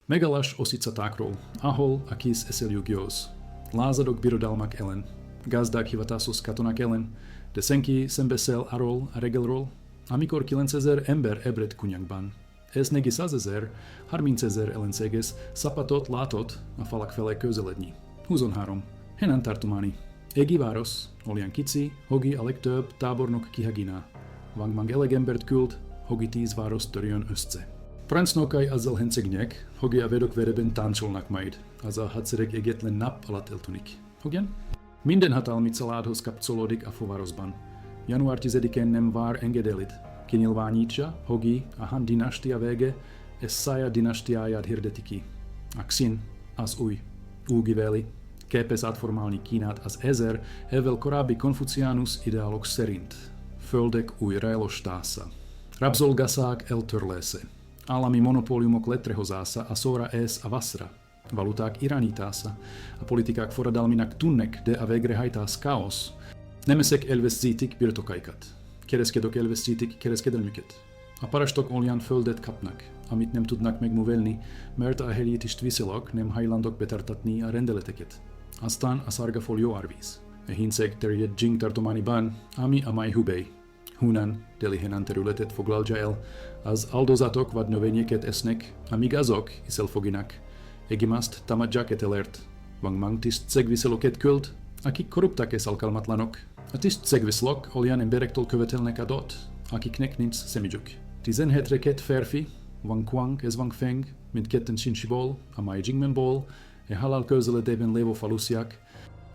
Megalas oszicatákról, ahol a kis eseljük józ. Lázadók birodalmak ellen, gazdák hivatásos katonák ellen, de senki sem beszél arról a regelről, amikor 9000 ember ébredt kunyakban. Ez 400 000, 30 000 ellenséges szapatot látott a falak felé közeledni. 23. Henan tartományi. Égi város, olyan kicsi, Hogi a legtöbb tábornok kihaginá. Vangmang elég embert küld, Hogi 10 város törjön össze. Parancsnokai azzal hencegnek, Hogi a védőkvereben táncolnak majd. Az a hadsereg egyetlen nap alatt eltűnik. Hogyan? Minden hatalmi családhoz kapcsolódik a fővárosban. Január 10-én nem vár engedélyt. Kinyilvánítja, Hogi a Han dinastia vége, és Szája dinastiáját hirdeti ki. A Xin, az új, újgiveli, képes átformálni Kínát az 1000 évvel korábbi konfuciánus ideálok szerint. Földek újraelostása. Rabszolgaság eltörlése. Állami monopóliumok létrehozása a szóra ez a vaszra. Valuták irányítása. A politikák forradalminak tűnnek, de a végrehajtás káosz. Nemesek elveszítik birtokaikat. Kereskedők elveszítik kereskedelmüket. A parastok olyan földet kapnak, amit nem tudnak megművelni, mert a helyi tisztviselők nem hajlandók betartatni a rendeleteket. Aztán a szargafoljó árvíz. A hinceg terjed Jing tartományban, ami a mai Hubei. Hunan, déli Henan területet foglalja el, az áldozatok vadnövényeket esznek, amíg azok is elfoginak. Egymást támadják elért. Vangmang tisztségviselőket küld, akik korruptak és alkalmatlanok. A tisztségviselők olyan emberektől követelnek adót, akiknek nincs szemügyük. 17 reket férfi, Wang Kuang és Wang Feng, mindketten Sinsiból, a mai Jingmenból, e halál közeledében lévő falusiak,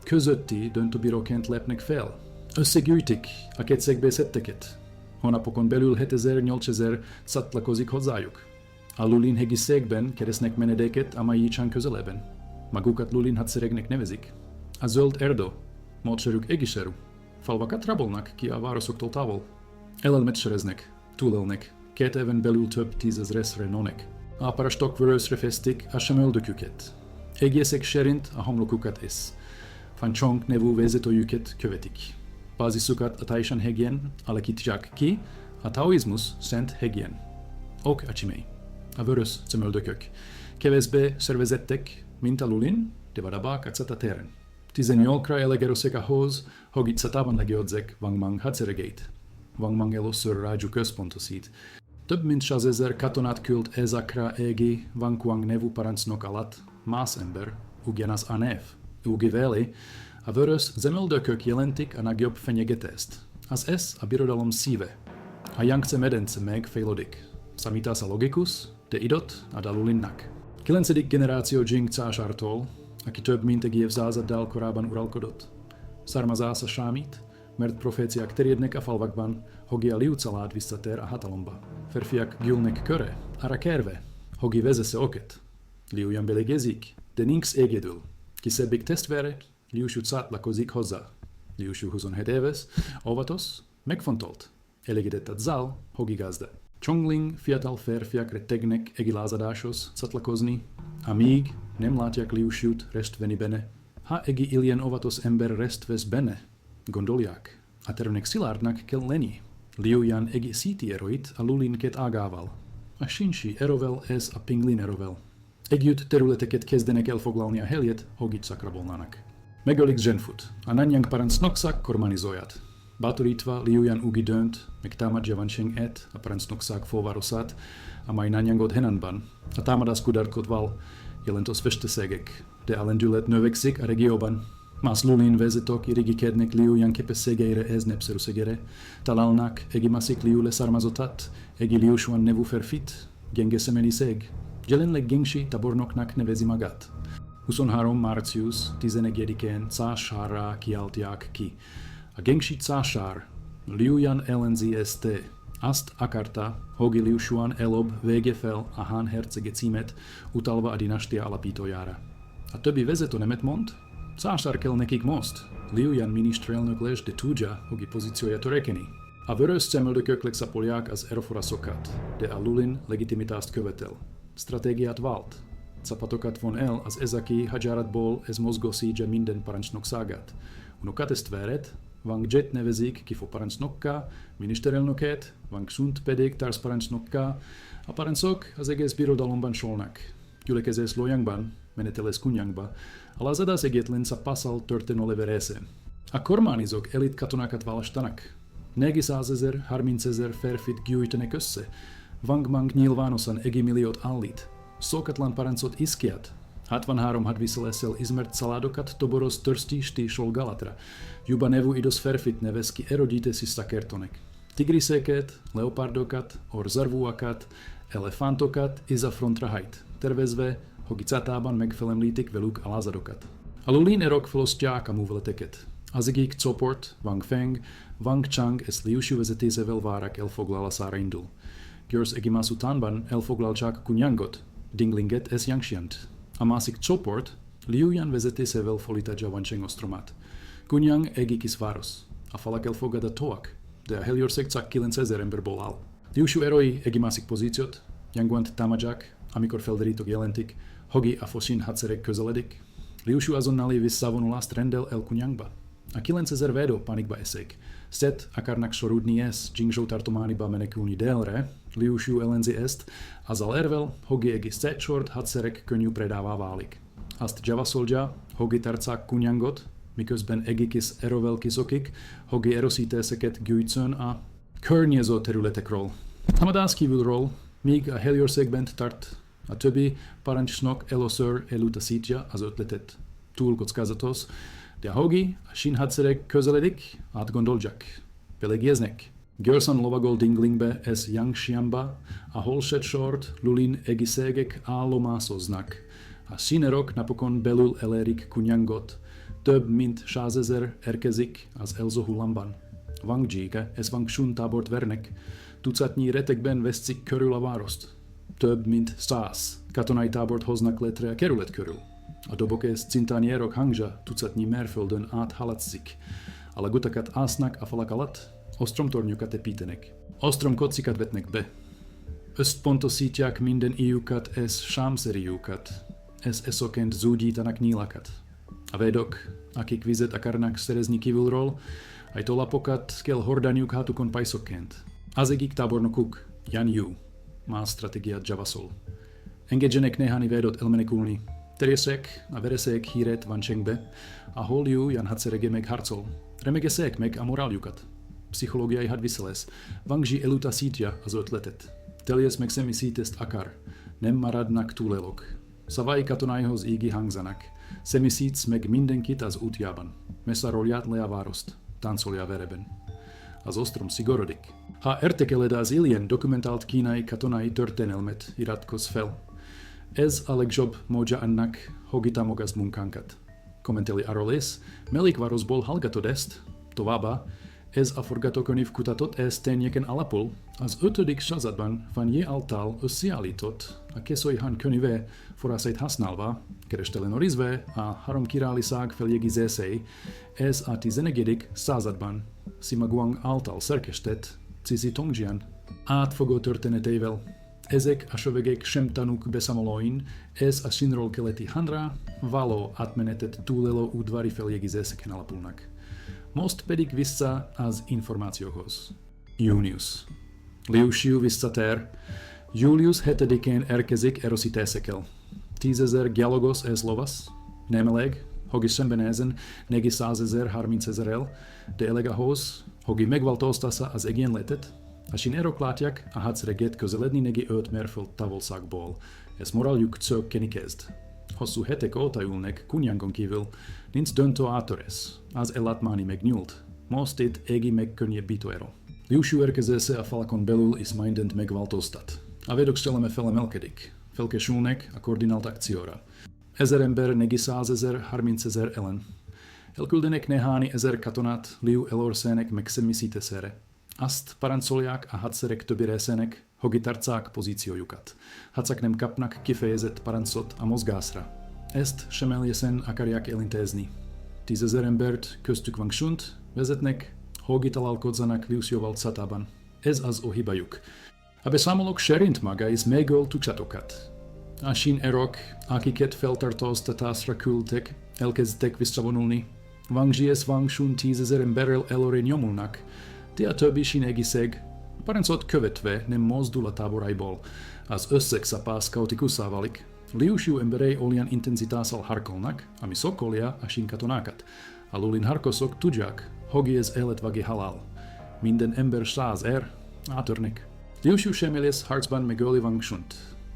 közötti döntőbíróként lépnek fel. Összegyűjtik a kétségbeesetteket. Hónapokon belül 7000-8000 csatlakozik hozzájuk. A Lulin hegyi székben keresnek menedéket a mai Yichang közelében. Magukat Lulin hadseregnek nevezik. A zöld erdő, módszerük égiserű. Falvakat rabolnak ki a városoktól távol. Elelmet sereznek, túlélnek, 2 éven belül több 10 000-re nőnek. A parastok vörösre festik a semöldöküket. Egészek szerint a homlokukat is. Fancsong nevű vezetőjüket követik. Bázisukat a Taishan hegyen alakítják ki, a taoizmus szent hegyen. Ok a csimei. A vörös szemöldökök. Kevésbé szervezettek, mint a Lulin, de vadabák a téren. 18-ra elegerősek ahhoz, hogy itt szatában legjodzek Wangmang hadseregét. Wangmang először rájuk központosít. Több mint 100 000 katonát küld ezekre égi Wang Kuang nevű parancsnok alatt más ember, ugyanaz a név. Újgiveli, a vörös zemöldökök jelentik a nagyobb fenyegetést. Az ez a birodalom szíve. A Yangtze medence megfejlődik. Számítás a logikus, de időt ad a Lulinnak. 9. generáció Jing cásártól, aki több mint egy évszázaddal korábban uralkodott. Származása számít, mert proféciák terjednek a falvakban, hogy a Liu család visszatér a hatalomba. Férfiak gyűlnek köre, arra kérve, hogy vezesse őket. Liu Yan belegezik, de nincs egyedül. Kisebbik testvére, Liu Shu csatlakozik hozzá. Liu Shu 27 éves, óvatos, megfontolt. Elégedett azzal, hogy gazda. Chongling fiatal férfiak rettegnek egy lázadáshoz csatlakozni, amíg nem látják Liu Shut részt venni benne. Ha egy ilyen óvatos ember részt vesz benne, gondolják, a tervnek szilárdnak kell lenni. Liu Yan egészíti erőit a Lulin két ágával. A Shinshi erővel ez a Pinglin erővel. Együtt területeket kezdenek elfoglalni a helyet, hogy itt szakrabolnának. Megölik Zhenfut, a Nanyang parancsnokság kormányzóját. Bátorítva Liu Yan ugi dönt, megtámadja Wancheng-et, a parancsnokság fővárosát, amely Nanyangot Henanban. A támadás kudarcotval jelentős veszteségek, de a lendület növekszik a régióban. Más Lulin vezetők irigykednek Liu Yan képességeire ez népszerűségére. Találnak egy másik Liu leszármazottat, egy Liu Xuan nevű férfit, gyenge személyiség. Jelenleg Gengsi tábornoknak nevezi magát. 23. március 11-én cásárrá kiáltják ki. A Gengsi cásár Liu Yan ellenzi ezt. Azt akarta, hogy Liu Xuan előbb vegye fel a Han hercege címet, utalva a dinastia alapítójára. A többi vezető nemet mond, cásár kell nekik most. Liu Yan miniszterelnök lesz, de tudja, hogy pozíciója törekeni. A vörös szemöldökök legszapolják az erőforrásokat, de a Lulin legitimitást követel. Stratégiát vált. Csapatokat von el az ezaki hadjáratból, ez mozgósítja minden parancsnokságát. Unokatestvéret, Wang Jet nevezik ki parancsnokká, miniszterelnöket, Wang Sunt pedig társparancsnokká. A parancsok az egész birodalomban szólnak. gyülekezés lojangban, meneteles kunyangba, a lázadász egyetlen szapászal történelmi része. A kormányzók elit katonákat választanak. 400 000, 30 000 férfit gyűjtenek össze. Vangmang nyilvánosan 1 milliót állít. Szokatlan parancot iszkiát. 63 hadviselészel ismert családokat toboros törstisti szolgálatra. Juba nevű idős férfit nevez ki eruditesi szakértőnek. Tigriszeket, leopardokat, orzarvúakat, elefantokat is a frontra hajt, tervezve, hogy csatában megfelemlítik velük a lázadokat. A lulin erok felosztják a műveleteket. Az egyik csoport, Wang Feng, Wang Chang és Liu Shu vezetésével várak elfoglalására indul. Gyors egymás utánban elfoglalják Kunyangot, Dinglinget és Yangxiant. A másik csoport Liu Yan vezetésével folytatja Wancheng ostromát. Kunyang egyik is város. A falak elfogadhatóak, de a helyőrség csak 9000 emberből áll. Liu Shu erői egy másik pozíciót, Yangguant támadják, amikor felderítók jelentik, hogy a fosin hadsereg közeledik. Liu Shu azonnali visszavonulást rendel el Kunyangba. A 9000 védő pánikba eszik. Szett akarnak sorudni és Jingzhou tartomániba menekülni délre, Liu Shu ellenzi ezt, azzal érvel, hogy egész sort hadsereg könnyű predává válik. Azt javasolja, hogy tartsák Kunyangot, miközben egyik is erővel kiszokik, hogy erőszítéseket gyűjtsön a környező területekről. Támadás kívülről, míg a helyőrségben tart, a többi parancsnok először elutasítja az ötletet. Túl kockázatos, de ahogy a sin hadsereg közeledik, átgondolják. Belegéznek. Gyorsan lovagol Dinglingbe és Yangxianba, ahol sort lulin egészségek állomászoznak. A sinerok napokon belül elérik Kunyangot. Több mint 100 000 érkezik az Elzó hullámban. Wang Jige és Wang Shun tábort vernek. Tucatnyi retekben veszik körül a várost. Több mint 100 katonai tábort hoznak létre a kerület körül. A dobok és cintányérok hangja tucatnyi mérföldön át haladszik. A lagutakat ásznak a falak alatt, ostromtornyokat építenek. Ostromkocikat vetnek be. Összpontosítják minden íjukat és sámszeriukat, és eszoként zúdítanak nyílakat. A védők, akik vizet akarnak szerezni kívülről, ajtólapokat kell hordaniuk hátukon pajszokként. Az egyik tábornokuk, Yan Yu, má stratégiát javasol. Engedjenek néhány védőt elmenekülni. Terjesszék a vereségek hírét Wanchengbe, ahol Yu Yan hadserege megharcol. Remegesszék meg a moráljukat. Pszichológiai hadviselés. Wang Ji elutasítja az ötletet. Teljes meg Semmisített akar. Nem maradnak túlélők. Szavai katonáihoz ígi hangzanak. Semmisített meg mindenkit az útjában. Meszárolját le a várost. Táncolja vereben. Az ostrom szigorodik. Ha értékeled az éljen dokumentált kínai katonai történelmet, iratkozz fel. Ez a legjobb módja annak, hogy támogasd munkánkat. Kommenteli arról is, melyik városból hallgatod ezt, továbbá, ez a forgatókönyv kutatott és tényeken alapul, az 5. században Van J. által összeállított, a Keszói-han könyve forrásait használva, kerestelenorizve a 3 királyság feljegyzései, ez a 11. században Sima Guang által szerkesztett Cici Tongjian átfogó történetével. Ezek a szövegek sem tanúk beszámolóin, ez a sinról keleti Hanra való átmenetet túlélő udvari feljegyzéseken alapulnak. Most pedig vissza az információhoz. Június. Liu Shu visszatér. Július 7-én érkezik erőszítésekkel. 10 000 gyalogos és lovasz. Nem elég, hogy szembenézen 400 000, 30 000 el, de elég ahhoz, hogy megváltoztassa az egyenletet. A sinerok látják a hadsereget közeledni neki 5 mérföld távolságból, és moráljuk csökkeni kezd. Hosszú hetek óta ülnek Kunyangon kívül, nincs döntő áttörés. Az ellátmány megnyúlt. Most itt égi megkönnyebbítő erő. Liu Shu érkezése a falakon belül is mindent megváltoztat. A védők szelleme felemelkedik. Felkészülnek a koordinált akcióra. 1000 ember 400 000, 30 000 ellen. Elküldenek néhány ezer katonát Liu elországnak meg Semmisítésére. Azt parancsolják a hadsereg többi részének, hogy tartsák pozíciójukat. Hadszak nem kapnak kifejezett parancot a mozgásra. Ezt semeljesen akarják elintézni. 10 000 embert, köztük Wang Shunt vezetnek, hogy találkozzanak Liu Shuval csatában. Ez az hibájuk. A beszámolók szerint maga is megölt csatokat. A sinerok, akiket feltartóztatásra küldtek, elkezdtek visszavonulni. Wang Ji és Wang Shun 10 000 emberrel előre nyomulnak, de a többi sinegiszeg parancsot követve nem mozdul a táboraiból. Az összeg szapász kaotikussá válik. Liusiu emberei olian intenzitással harkolnak, ami sokolia a sin katonákat. A luulin harkosok tudják, hogy ez élet vagi halál. Minden ember száz átörnek. Liusiu sem lesz harcban megöli Wangsunt.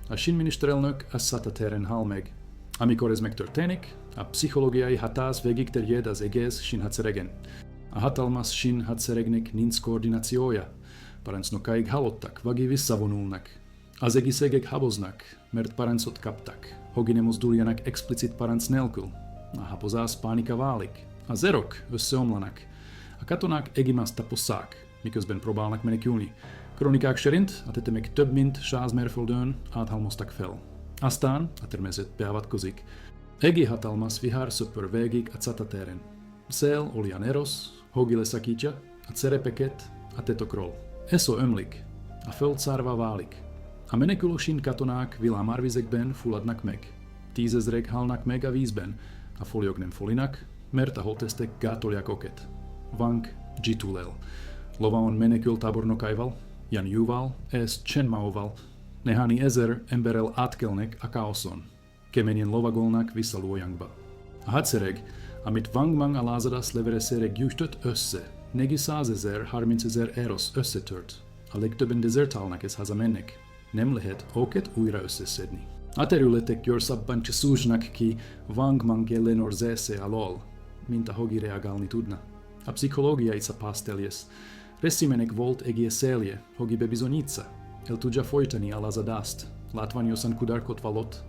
A sin miniszterelnök a szatatéren hal meg. Amikor ez megtörténik, a pszichológiai hatás végigterjed az egész sin hadseregen. A hatalmas sin hadseregnek nincs koordinációja. Parancsnokaik halottak, vagi visszavonulnak. Az egészségek haboznak, mert parancsot kaptak. Hogy nem mozduljanak explicit parancs nélkül. A habozás pánika válik. A zerok összeomlanak. A katonák egymás taposszák, miközben próbálnak menekülni. Kronikák szerint a tetemek több mint 100 mérföldön áthalmoztak fel. Aztán a természet beavatkozik. Egi hatalmas vihar söpör végig a csatatéren. Szél olian erosz, hogy leszakítja a szerepeket a tetokról. Eso ömlik. A föld szárvá válik. A menekülő sin katonák villámárvizekben fulladnak meg. 10 000 halnak meg a vízben. A foliok nem folinak, mert a holttestek gátolják őket. Wang gitulel. Lovaon menekül tábornokaival, Jan Juval és Chen Maoval. Néhány ezer emberrel átkelnek a káoszon. Kemenjen lovagolnak vissza Luoyangba. A hadsereg, amit Wang Mang a lázadas leveresére gyűjtött össze, 400 000, 30 000 eros összetört. A legtöbben dezertálnak és hazamennek. Nem lehet őket újra összeszedni. A területek gyorsabban csúsznak ki Wang Mang ellenőrzése alól, mint ahogy reagálni tudna. A pszichológiai szapás teljes. Ressimenek volt egész élje, hogy bebizonyítsa. El tudja folytani a lázadást. Látványosan kudarcot vallott.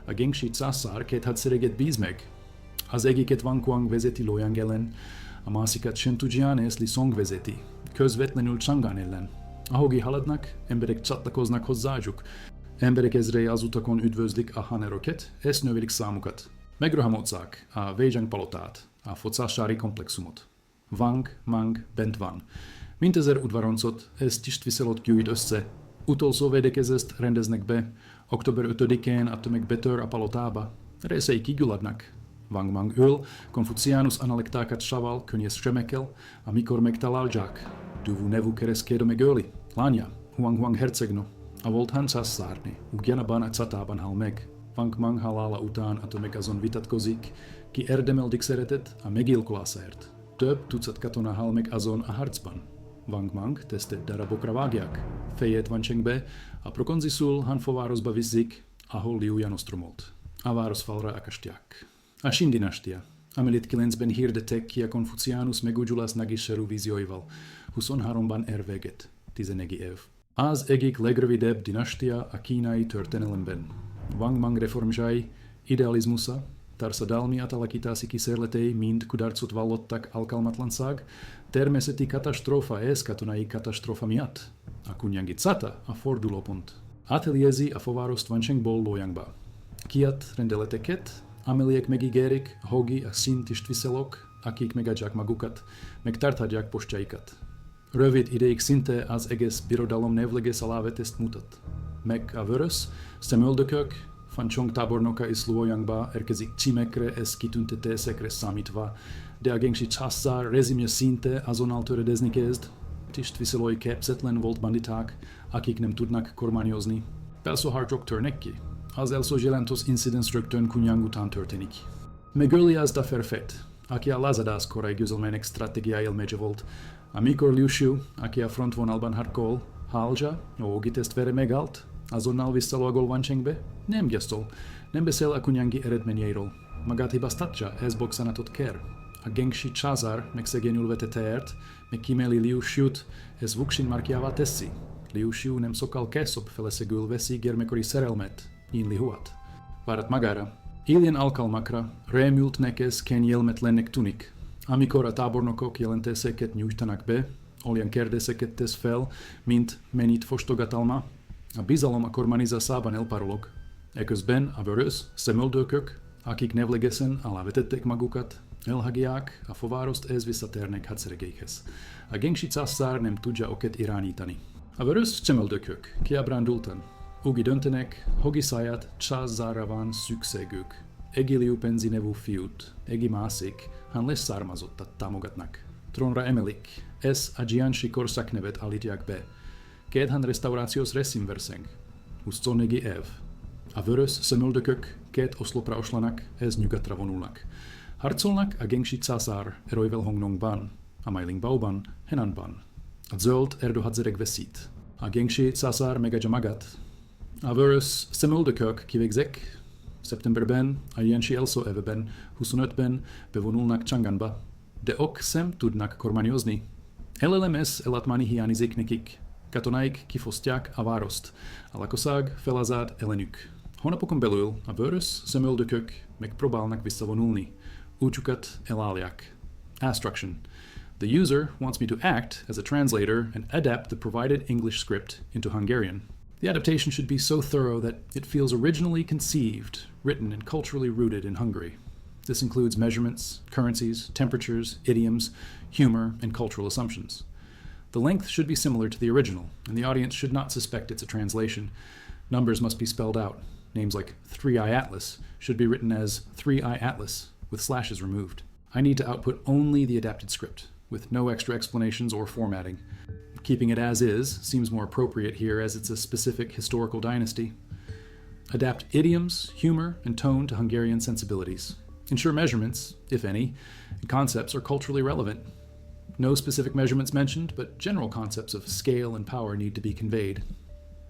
A gengsi császár 2 hadsereget bíz meg. Az egyiket Wang Kuang vezeti Luoyang ellen, a másikat Shentujian és Li Song vezeti, közvetlenül Chang'an ellen. Ahogy haladnak, emberek csatlakoznak hozzájuk. Emberek ezrei az utakon üdvözlik a haneroket, és növelik számukat. Megrohamozzák a Wei palotát, a focásári komplexumot. Wang Mang bent van. Mint 1000 udvaroncot és tisztviselőt gyűjt össze. Utolsó védekezést rendeznek be. Október 5-én a tömeg betör a palotába. Részei kigyulladnak. Wang Mang öl, Konfuciánus analektákat saval könnyes semekkel, amikor megtalálják. Dúvú nevú kereszkédo megöli. Lánya, Huang hercegnő. A volt Han császárné, ugyanabban a csatában hal meg. Wang Mang halála után a tömeg azon vitatkozik, ki érdemel dicséretet a meggyilkolásért. Több tucat katona hal meg azon a harcban. Wang Mang testet darabokra vágják. Fejét Wanchengbe, a prokonzisul Han fővárosba viszik, ahol Liuyan ostromolt. A városfalra akasztják. A Shin dinastia, amelit 9-ben hirdettek ki a Konfuciánus megújulás nagiserú vízióival, 23-ban ér véget, 11 év. Az egyik legrövidebb dinastia a kínai történelemben. Wang Mang reformjai, idealizmusa, társadalmi átalakítási kísérletei mind kudarcot vallottak alkalmatlanság, természeti katasztrófa és katonai katasztrófa miatt. A kunyangi csata a fordulópont. Áteliezi a fővárost Wanchengból Luoyangba. Kiad rendeleteket, amelyek megígérik, hogy a sin tisztviselők, akik megadják magukat, megtarthatják postjaikat. Rövid ideig szinte az egész birodalom nevleges alávetést mutat. Meg a vörös, szemöldökök, Fancsong tábornoka is Luoyangba érkezik címekre és kitüntetésekre számítva, de a gengsi császár rezimje szinte azonnal töredezni kezd. Tisztviselői képzetlen volt banditák, akik nem tudnak kormányozni. Persze harcok törnek ki. Az első jelentős incidens rögtön Kunyang után történik. Megöli az a férfet, aki a lázadás korai győzelmének stratégiai élmegye volt, amikor Liusiu, aki a frontvonalban harcol, hálja, ógi testvére megállt, azonnal visszalogol Wanchengbe, nem gesztol, nem beszél a kunyangi eredményeiről. Magát hibáztatja, ez boxanatot kér. A gengsi császár megszegényül vetetéért, meg kimeli Liusiut, ez vuksin márkiává teszi. Liusiu nem sokkal később feleszegül veszi gyermekkori szerelmet, Yin Huat. Várat magára. Ilyen alkalmakra rémültnek és kényelmetlennek tűnik. Amikor a tábornokok jelentéseket nyújtanak be, olyan kérdéseket tesz fel, mint mennyit fostogatalma, a bizalom a kormányzásában elpárolog. Eközben a vörös szemöldökök, akik nevlegesen alávetették magukat, elhagyják a fővárost és visszatérnek hadseregeikhez. A gengsi császár nem tudja őket irányítani. A vörös szemöldökök kiábrándultan úgy döntenek, hogy száját császárra van szükségük. Egi Liu Penzi nevű fiút, egi másik, han leszármazottat támogatnak. Trónra emelik, és a Jianxi korszak nevet állítják be. Két han restaurációs reszim versenk. 24 év. A vörös szemöldökök két oszlopra oslanak, ez nyugatra vonulnak. Harcolnak a gengsi császár erőivel Hongnongban, a Mailingbauban, Henanban. A zöld erdő hadsereg veszít. A gengsi császár megadja magát. A vörös szemöldökök kivégzik. Szeptemberben a jensi elszó eveben, 25-ben bevonulnak Csanganba, de ok sem tudnak kormányozni. LLMS elatmáni hiányzik nekik. Katonáik kifosztják a várost. A lakosság felazad ellenük. Hónapokon belül a vörös szemöldökök megpróbálnak visszavonulni. Útjukat elállják. Instruction. The user wants me to act as a translator and adapt the provided English script into Hungarian. The adaptation should be so thorough that it feels originally conceived, written, and culturally rooted in Hungary. This includes measurements, currencies, temperatures, idioms, humor, and cultural assumptions. The length should be similar to the original, and the audience should not suspect it's a translation. Numbers must be spelled out. Names like 3i Atlas should be written as 3i Atlas, with slashes removed. I need to output only the adapted script, with no extra explanations or formatting. Keeping it as is seems more appropriate here as it's a specific historical dynasty. Adapt idioms, humor, and tone to Hungarian sensibilities. Ensure measurements, if any, and concepts are culturally relevant. No specific measurements mentioned, but general concepts of scale and power need to be conveyed.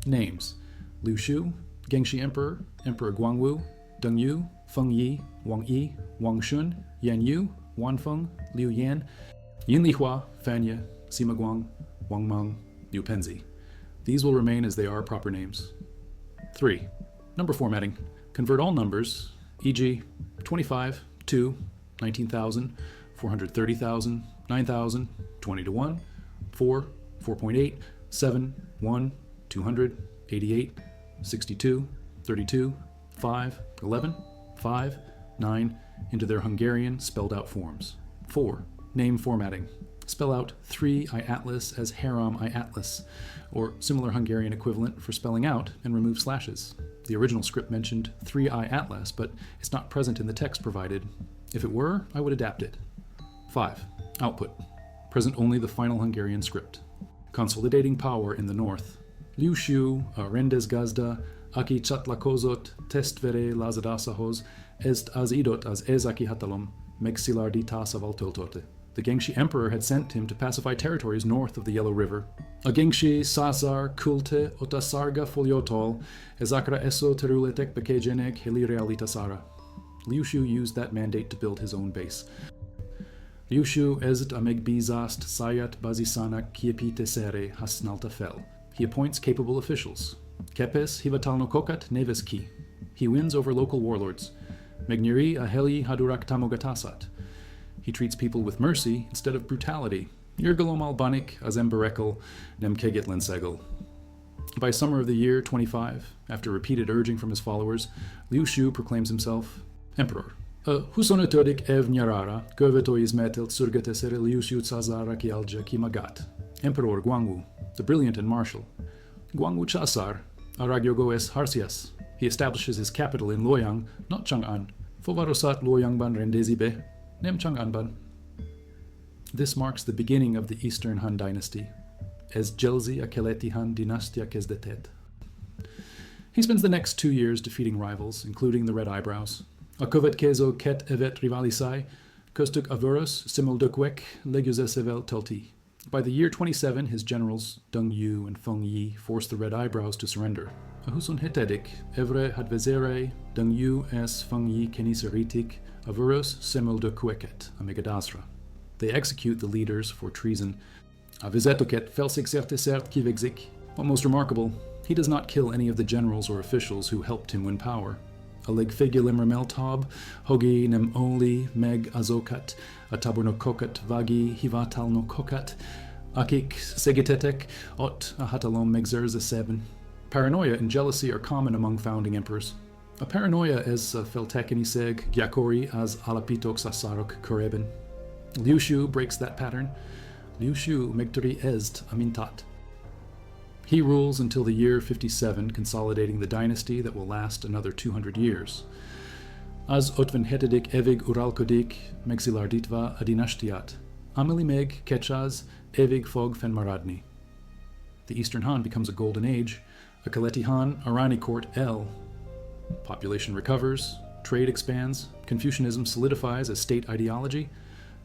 Names: Liu Shu, Gengshi Emperor, Emperor Guangwu, Deng Yu, Feng Yi, Wang Yi, Wang Shun, Yan Yu, Wan Feng, Liu Yan, Yin Lihua, Fanya, Sima Guang, Wang Meng, Liu Penzi. These will remain as they are proper names. 3. Number formatting. Convert all numbers, e.g. 25, 2, 19,000, 430,000, 9,000, 20 to 1, 4, 4.8, 7, 1, 200, 88, 62, 32, 5, 11, 5, 9 into their Hungarian spelled out forms. 4. Name formatting. Spell out 3i Atlas as Haram I Atlas, or similar Hungarian equivalent for spelling out and remove slashes. The original script mentioned 3i Atlas, but it's not present in the text provided. If it were, I would adapt it. 5. Output. Present only the final Hungarian script. Consolidating power in the north. Liu Shu, a rendes gazda, aki csatlakozott testvere Lázadásához, est az idot az északi hatalom megszilárdításával töltötte. The Gengshi Emperor had sent him to pacify territories north of the Yellow River. A Gengshi Százár küldte a szárga folyótól, ezekre eso területek bekéjenek heli realitására. Liu Shu used that mandate to build his own base. Liu Shu ezt a megbízást száját bazisának kiépítésére használta fel. He appoints capable officials. Képes hivatalnokokat neves ki. He wins over local warlords. Megnyeri a heli hadurak tamogatását. He treats people with mercy instead of brutality. Irgalom albanik az emberekkel nem kegetlenszegel. By summer of the year 25, after repeated urging from his followers, Liu Shu proclaims himself emperor. A 25. év nyarára követőizmételt szürgetésére Liu Shu császára kiáltja ki magát. Emperor Guangwu, the brilliant and martial. Guangwu császár, a ragyogó harcias. He establishes his capital in Luoyang, not Chang'an. Fővárosát Luoyangban rendezi be, nem Chang'anban. This marks the beginning of the Eastern Han dynasty, ez jelzi a keleti Han dinastia kezdetét. He spends the next 2 years defeating rivals, including the Red Eyebrows. A következő két évet rivalizái, köztük a vörös szemöldökök legyőzésével tölti. By the year 27, his generals, Deng Yu and Feng Yi, forced the Red Eyebrows to surrender. A 27. évre hadvezérei Deng Yu és Feng Yi kényszerítik a vörös szemöldököket a megadásra. They execute the leaders for treason. A vezetőket felszégzértésért kivégzik. What most remarkable, he does not kill any of the generals or officials who helped him win power. A legfegyelem meltab, hogi nem oli meg azokat, a tabornokokat vagi hivatalnokokat, akik segítettek ott a hatalom megszerzésében. Paranoia and jealousy are common among founding emperors. A paranoia ez a feltekeniség gyakori az alapítók százárok körében. Liu Shu breaks that pattern. Liu Shu megtöri ezt a mintát. He rules until the year 57, consolidating the dynasty that will last another 200 years. Az 57. évig uralkodik megszilárdítva a dinastiát. Ameli meg kecsáz évig fog fennmaradni. The Eastern Han becomes a golden age. A Keleti Han Arani court El. Population recovers, trade expands, Confucianism solidifies as state ideology,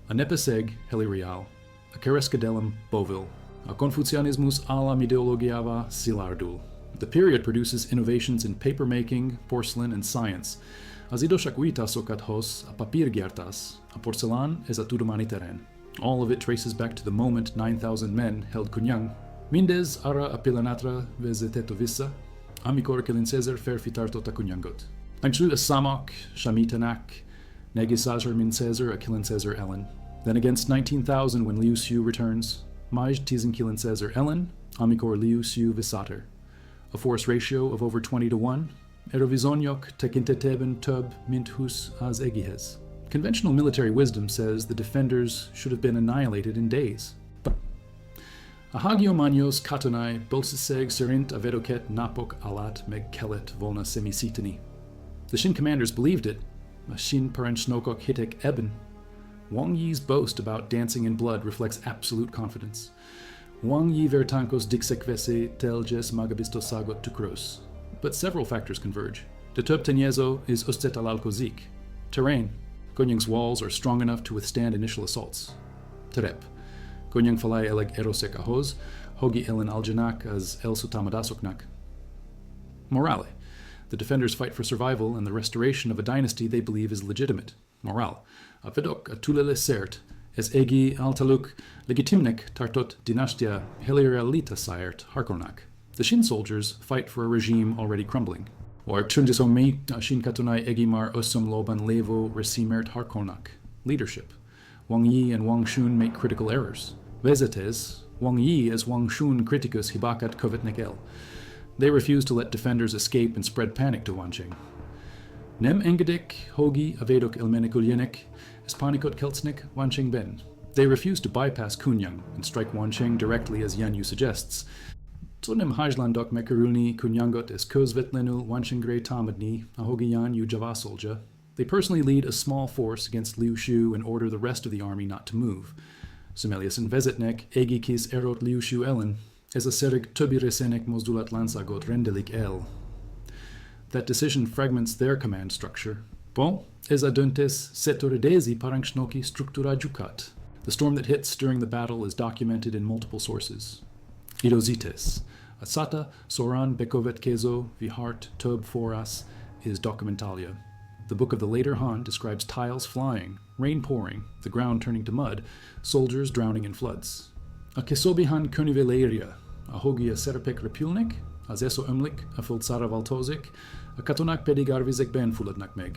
a nepeseg helireal, a kerescadelum bovil, a Confucianismus alam ideologiava silardul. The period produces innovations in paper-making, porcelain, and science. Az idősak újítászokat hoz a papírgyártás, a porcelán és a tudományteren. All of it traces back to the moment 9,000 men held Konyang. Mindez arra a pillanatra vezetett vissza, amikor 9000 férfi tartotta Konyangot. Actually, a számok számítanak 430,000 a 9000 ellen. Then against 19,000 when Liu Xiu returns, majd 19,000 ellen, amikor Liu Xiu visszatér. A force ratio of over 20 to 1, Erovizonyok tekintetében több, mint 20 az egihez. Conventional military wisdom says the defenders should have been annihilated in days. A hagiomanios katonai bolsiseg serint avedoket napok alat meg kelet volna semmisíteni. The Shin commanders believed it. A Shin parenchnokok hitek Ebben. Wang Yi's boast about dancing in blood reflects absolute confidence. Wang Yi vertankos dixekvese teljes magabistosagot tukros. But several factors converge. De több is ostetalalkozik. Terrain. Konyang's walls are strong enough to withstand initial assaults. Terep. Konyang falai eleg erosek ahos, hogi elen aljanak as el sutamadasoknak. Morale. The defenders fight for survival and the restoration of a dynasty they believe is legitimate. Moral. A vedok a tulele sert, es egi altaluk legitimnek tartot dynastia helirealita sairt harkonak. The Shin soldiers fight for a regime already crumbling. Or tundisommi Shin katonai egimar osum loban levo resimert harkonak. Leadership. Wang Yi and Wang Shun make critical errors. Vezetes, Wang Yi as Wang Shun criticus hibakat kovetnek el. They refuse to let defenders escape and spread panic to Wancheng. Nem engedik hogi avedok elmenikulianek espanikot keltsnik Wancheng ben. They refuse to bypass Kunyang and strike Wancheng directly as Yan Yu suggests. Tsunem hajlandok mekarulni Kunyangot es kozvetlenul Wanchengre tamadni a Hogyan Yu javasolja. They personally lead a small force against Liu Xiu and order the rest of the army not to move. Semelius and Vezetnek egikis erot Liu Xiu ellen, as a sereg tubiresenek mozdulat lansagot rendelik el. That decision fragments their command structure. Bon, es aduntes setoredesi paranchnoki structura jukat. The storm that hits during the battle is documented in multiple sources. Idozites. Asata, Soran, Bekovet Kezo, Vihart, Tub, Foras is documentalia. The Book of the Later Han describes tiles flying, rain pouring, the ground turning to mud, soldiers drowning in floods. A kesobihan kuniveleria, a hogia serpek repulnik, a zeso umlik, a fultsara valtozik, a katonak pedigarvizek ben fuladnakmeg.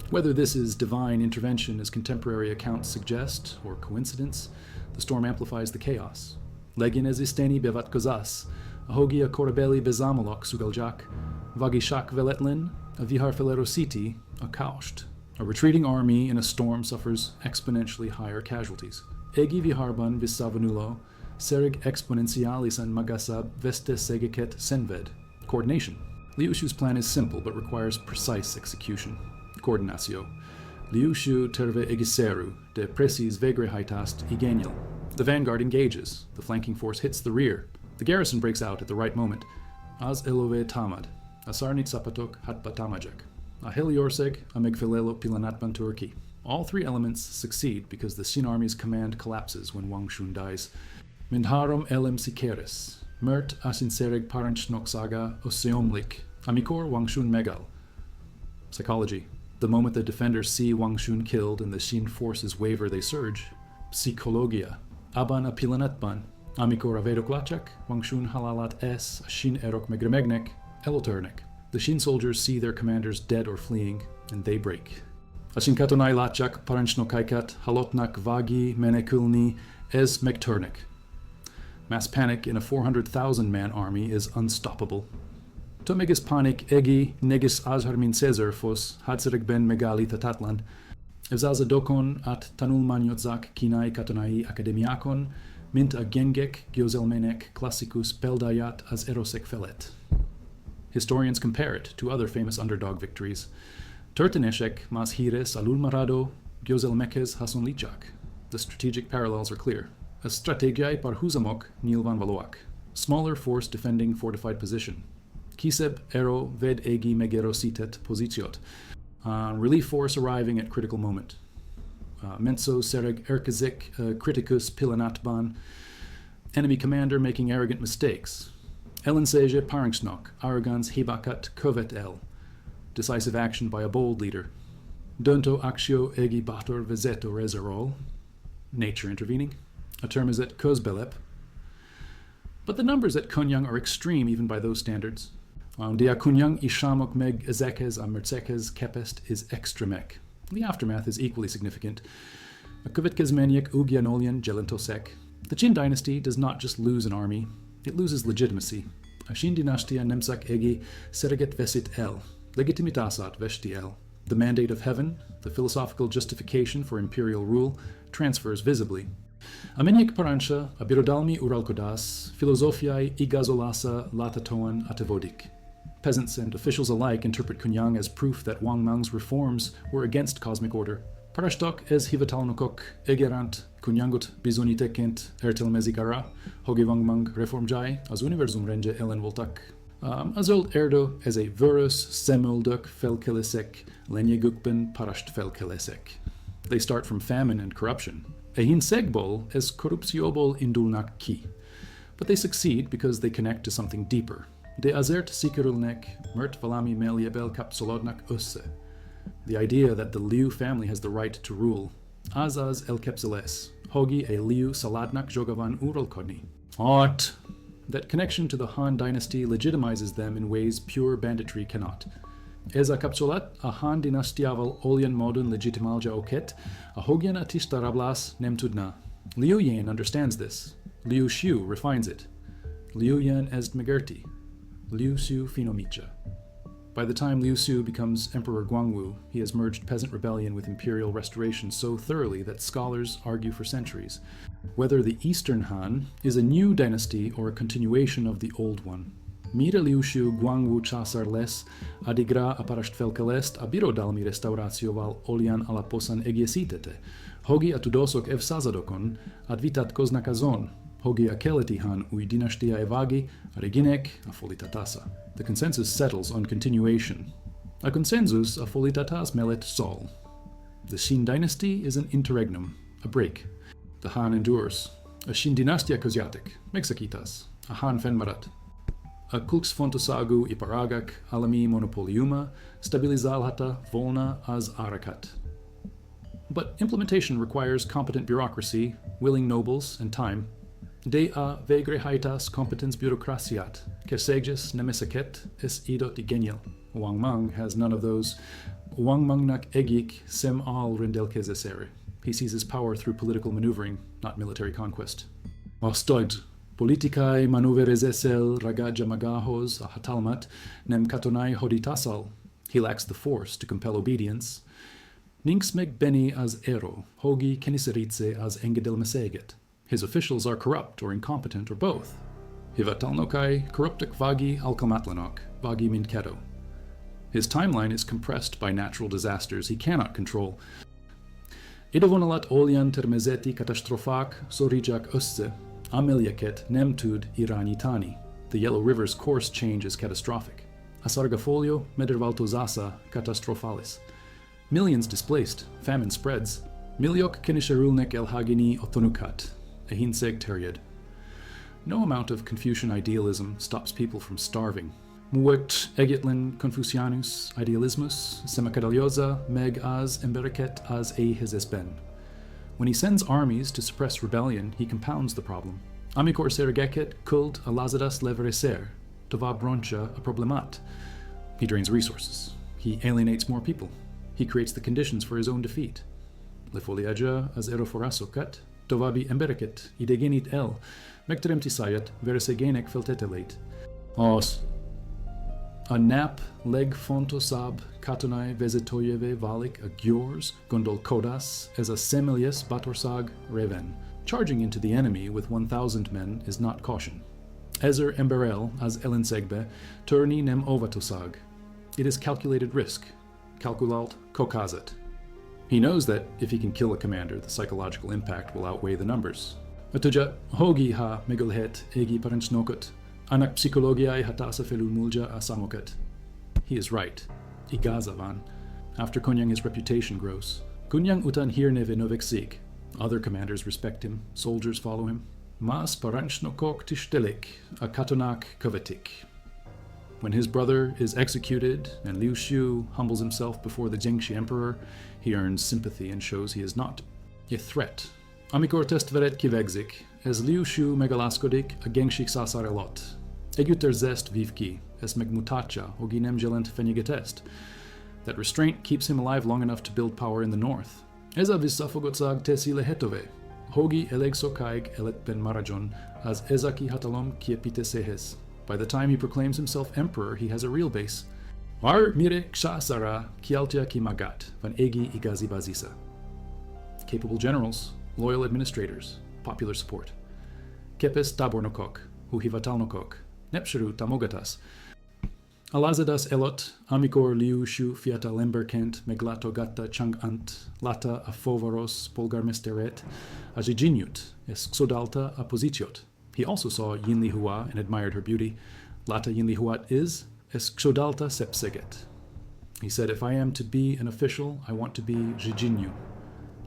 Whether this is divine intervention as contemporary accounts suggest, or coincidence, the storm amplifies the chaos. Legin ezisteni bevat kozas, a hogia korabeli bezamolok sugaljak, vagishak veletlin, a vihar felerositi, a kausht. A retreating army in a storm suffers exponentially higher casualties. Egi viharban visavanulo, sereg exponentialis and magasab veste segeket senved. Coordination. Liu Xiu's plan is simple but requires precise execution. Coordinatio. Liu Xiu terve egiseru, de precis vegre haitast igenial. The vanguard engages. The flanking force hits the rear. The garrison breaks out at the right moment. Az elove tamad. Asarnit zapatok hatba tamajak. A heliorseg, a megfilelo pilanatban turki. All three elements succeed because the Shin army's command collapses when Wang Shun dies. Mindharom elem sikeres. Mert asinsereg paranchnoxaga oseomlik. Amikor Wang Shun megal. Psychology. The moment the defenders see Wang Shun killed and the Shin forces waver, they surge. Psychologia. Aban a pilanatban. Amikor avedoklachak, Wang Shun halalat es, Shin erok megremegnek, eloturnek. The Shin soldiers see their commanders dead or fleeing, and they break. Ashin katonai lachak paranchnokai halotnak vagi menekulni es mekturnek. Mass panic in a 400,000-man army is unstoppable. Tomegis panik egi negis azharmin Caesar fos hadsereg ben megali tatatland. Evzazadokon at tanul manyotzak kinai katonai akademiakon mint a gengek gyozelmenek classicus peldayat as erosek felet. Historians compare it to other famous underdog victories. Történések mas hires alul marado gyozelmekes hasonlichak. The strategic parallels are clear. A strategiai par huzamok nilvan valoak. Smaller force defending fortified position. Kiseb ero ved egi megerosített pozíciót. Relief force arriving at critical moment. Menso sereg erkezik criticus pillanatban. Enemy commander making arrogant mistakes. Ellensége paringsnok, arrogans hibakat követ el. Decisive action by a bold leader. Döntő actio egi bator vezeto rezerol. Nature intervening. A term is at közbelep. But the numbers at Kunyang are extreme even by those standards. Dia Kunyang ishamok meg ezekez a mercekez kepest is extremek. The aftermath is equally significant. A kuvitkez menyek ugyanolyan jelentosek. The Qin dynasty does not just lose an army, it loses legitimacy. A Qin dynastia nemsak egi sereget vesit el. Legitimitasat vesti el. The mandate of heaven, the philosophical justification for imperial rule, transfers visibly. Amenyek paransha abirodalmi uralkodas, philosophiae igazolasa latatoan atevodik. Peasants and officials alike interpret Kunyang as proof that Wang Mang's reforms were against cosmic order. Parashtok ez hivatalnokok egerant Kunyangot bizonyítékként értelmezik-ara, hogy Wang Mang reformjai az univerzum rendje ellen voltak. A zöld erdő ez egy vörös szemöldök felkeleszek, lenyegükben parast felkeleszek. They start from famine and corruption. A hinsegból ez korrupcióból indulnak ki. But they succeed because they connect to something deeper. De azért sikerülnek, mert valami melléből kapcsolódnak össze. The idea that the Liu family has the right to rule. Azaz elképzelés, hogy a Liu saladnak jogavan uralkodni. Art! That connection to the Han dynasty legitimizes them in ways pure banditry cannot. Ez a kapcsolat a Han dynastiával olyan módon legitimálja oket, a Hogyan a tiszta rablas nem tudna. Liu Yan understands this. Liu Xiu refines it. Liu Yan est megérti. Liu Xiu finomicha. By the time Liu Xiu becomes Emperor Guangwu, he has merged peasant rebellion with imperial restoration so thoroughly that scholars argue for centuries whether the Eastern Han is a new dynasty or a continuation of the old one. Mire Liu Xiu Guangwu császár lesz, adigra a parastfelkelést a birodalmi restaurációval olyan alaposan egészítette, hogy a tudósok evszázadokon vitatkoznak azon, hogy a keleti Han új dinastia vági a reginek a folytatása. The consensus settles on continuation. A consensus a folytatás mellett szól. The Qin dynasty is an interregnum, a break. The Han endures. A Qin dinastia közjáték, megszakítás. A Han fennmaradt. A kulcsfontosságú iparágak állami monopóliuma stabilizálhatta volna az árakat. But implementation requires competent bureaucracy, willing nobles, and time. De a végrehajtás competens bureaucraciát, készséges nemeseket és idot igényel. Wang Mang has none of those. Wang Mangnak egyik sem áll rendelkezésére. He seizes power through political maneuvering, not military conquest. Ostoid, politikai maneuverezéssel ragadja magához a hatalmat, nem katonai hoditásal. He lacks the force to compel obedience. Nincs meg beni az ero, hogy kényszerítse az engedelmességet. His officials are corrupt or incompetent or both. Hivatalnokai corruptak vagi alkalmatlanok, vagi mindkettő. His timeline is compressed by natural disasters he cannot control. Idevonalat olyan természeti katasztrófák szorítják össze, amelyeket nem tud irányítani. The Yellow River's course change is catastrophic. A sargafolio mederváltozása katasztrofalis. Millions displaced, famine spreads. Milliók kényszerülnek elhagyni otthonukat. A hinseg terjed. No amount of Confucian idealism stops people from starving. Muert egyetlen Confucianus idealismus semacadaliosa meg az embereket az éhezésben. When he sends armies to suppress rebellion, he compounds the problem. Amikor seregeket kult a Lázadas leverecer, tovább rontja a problemát. He drains resources. He alienates more people. He creates the conditions for his own defeat. Lefoliaja az erőforrásokat, további embereket idegenít el, megteremtiszáját vereszegenek feltételeit. A nap legfontosabb katonai vezetőjévé válik a gyors gondolkodás ez a személyes bátorság révén. Charging into the enemy with 1,000 men is not caution. Ezer emberrel az ellenségbe törni nem óvatosság. It is calculated risk. Calculalt kockázat. He knows that if he can kill a commander, the psychological impact will outweigh the numbers. Tudja, hogy ha megölhet égi parancsnokot, Anak psikologiai hatasa felul mulja a samokat. He is right. Igazavan. After Kunyang his reputation grows. Kunyang utan hirneve noveksig. Other commanders respect him. Soldiers follow him. Mas parancsnokok tistelik, a katonak kovetik. When his brother is executed and Liu Shu humbles himself before the Jingxi emperor, he earns sympathy and shows he is not a threat. Amikor testveret kivegzik, ez Liu Shu megalaskodik a Gengshik szásarelot. Együttérzést vív ki, ez megmutatja, hogy nem jelent fenyegetést. That restraint keeps him alive long enough to build power in the north. Ez a visszafogotság teszi lehetővé. Hogi elég sokáig életben maradjon, az ezaki hatalom kiepítéséhez. By the time he proclaims himself emperor, he has a real base. Var mire ksasara kialtia ki magat, van egi igazi bazisa. Capable generals, loyal administrators, popular support. Kepes tabornokok, huhivatalnokok, nepsheru tamogatas. Alazadas elot, amikor Liu Shu fiatal emberként meglátogatta Chang'ant, lata a fovaros polgármesteret, a Zsijinyut, és xodalta a pozíciót. He also saw Yin Li Hua and admired her beauty. Lata Yin Li Huat is, es xodalta sepseget. He said, if I am to be an official, I want to be Zhijinyu.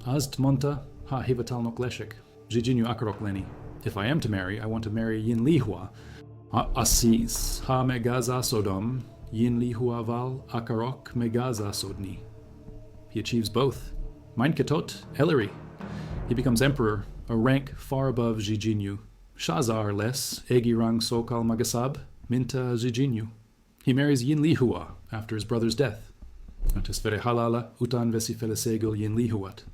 Azt monta ha hivatalnok leshek, Zhijinyu akarok leni. If I am to marry, I want to marry Yin Li Hua. Asis ha megaza sodom, Yin Li Hua val akarok megaza sodni. He achieves both. Mein Ketot, Ellery. He becomes emperor, a rank far above Zhijinyu. Shazar les, Egirang Sokal Magasab, Minta Zhijinyu. He marries Yin Li Hua after his brother's death. Antisvere halala utan vesifelesegel Yin Li Huat.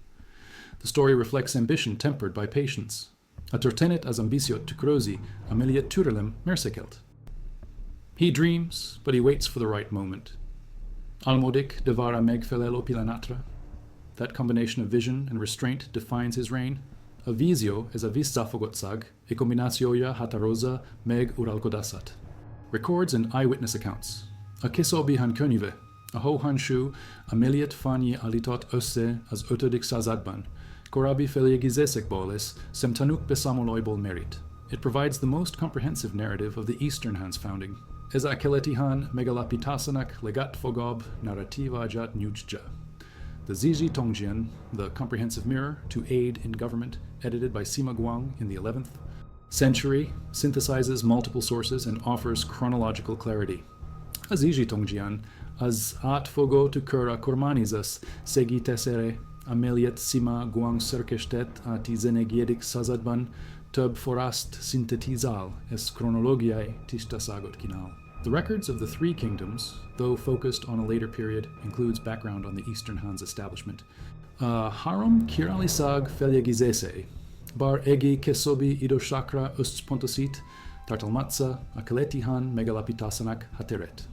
The story reflects ambition tempered by patience. A történet az ambitiot tukrozi, amelia turelem mersekelt. He dreams, but he waits for the right moment. Almodik devara megfelelo pilanatra. That combination of vision and restraint defines his reign. A visio is a viszafogotsag, e combinatioja hatarosa meg uralkodasat. Records and eyewitness accounts. A kisobi han könyve, a ho hanshu, ameliet fanyi alitot össze az ötödik században. Korabi feljegizesek boles, semtanuk besamoloibol merit. It provides the most comprehensive narrative of the Eastern Han's founding. Ez a keletihan megalapitasanak legat fogob narrativa jat nyujja. The Ziji Tongjian, the comprehensive mirror to aid in government, edited by Sima Guang in the 11th century, synthesizes multiple sources and offers chronological clarity. A Ziji Tongjian, az at fogo tu kura kormanizas, segi tesere, ameliet Sima Guang szerkestet a tizenegyedik században, több forrást szintetizál, és chronologiai tisztaságot kínál. The records of the three kingdoms, though focused on a later period, includes background on the Eastern Han's establishment. Harom kiralisag feljegizese, bar egi kesobi idoshakra ustpontosit, tartalmatsa, a keletihan megalapitasanak hateret.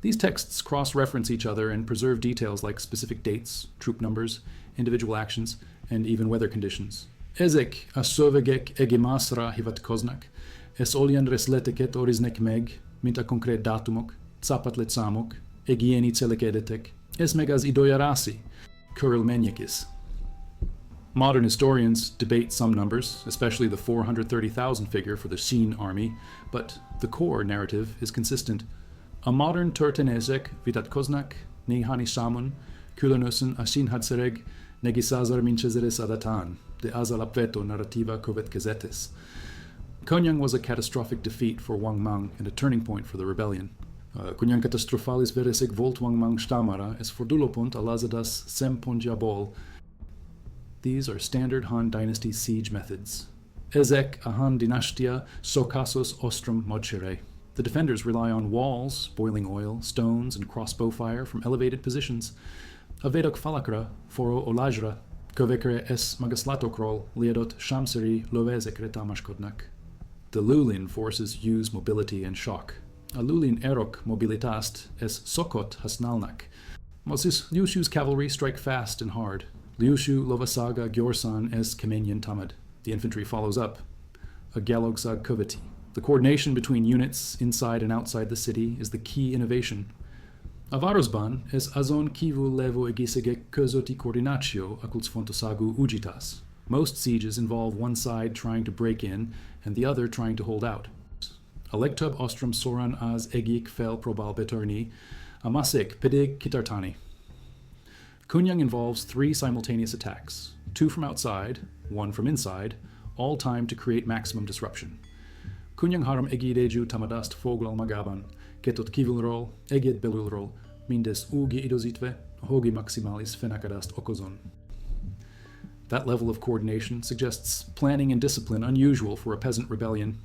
These texts cross-reference each other and preserve details like specific dates, troop numbers, individual actions, and even weather conditions. Ezek a szövegek egimasra hivatkoznak, és olyan részleteket őriznek meg, mint a konkrét dátumok, cápatlétszámok, egyéni cselekedetek, ez meg az időjárási körülményekis. Modern historians debate some numbers, especially the 430,000 figure for the Xin army, but the core narrative is consistent. A modern történések vitatkoznak néhány számon, különösen a Xin hadsereg negiszázar minchezeres adatán, de az alapvető narratíva következetes. Konyang was a catastrophic defeat for Wang Mang and a turning point for the rebellion. Konyang katasztrofális vereség volt Wang Mang számára, és fordulópont a lázadas szempontjából. These are standard Han dynasty siege methods. Ezek a Han dinastia szokásos ostrom modserei. The defenders rely on walls, boiling oil, stones, and crossbow fire from elevated positions. A védok falakra, forró olajra, kövekre és magaslatokról liadott sámszeri lövezekre támaszkodnak. The Lulin forces use mobility and shock. A Lulin erok mobilitást és szokott használnak. Moses Liu Shu's cavalry strike fast and hard. Liu Shu lovasaga gyorsan és kemenyen tamad. The infantry follows up. A galogsag követi. The coordination between units inside and outside the city is the key innovation. A városban ez azon kívül levő egészségek közötti koordináció a kulcsfontosságú ujitas. Most sieges involve one side trying to break in and the other trying to hold out. A legtöbb ostrom soran az egyik fel próbál betörni, a másik pedig kitartani. Hogyan involves 3 simultaneous attacks, 2 from outside, 1 from inside, all timed to create maximum disruption. Hogyan 3 egyidejú támadást foglal magában, 2 kívülről, 1 belülről, mindezt úgy időzítve, hogy maximális fennakadást okozon. That level of coordination suggests planning and discipline unusual for a peasant rebellion.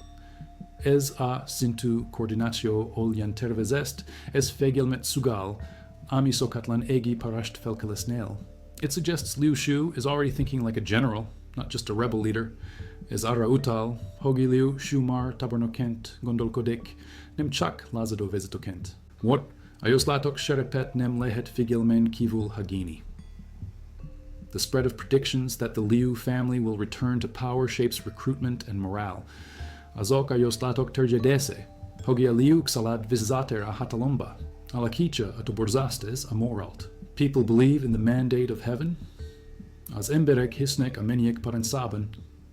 Ez a szintű koordináció olyan tervezett, ez fegyelmet szolgál, ami szokatlan egi parast felkelesnél. It suggests Liu Shu is already thinking like a general, not just a rebel leader. Ez arra utal, hogy Liu Shu már tabornokként gondolkodik, nem csak Lázadó vezetőként. What a jóslatok serepét nem lehet figyelmen kívül hagyni. The spread of predictions that the Liu family will return to power shapes recruitment and morale. Azok a jóslatok terjedése, hogy a Liu szalad visszatér a hatalomba, alakítja a toborzástes a moralt. People believe in the mandate of heaven. Az emberek hisznek a mennyek parancában.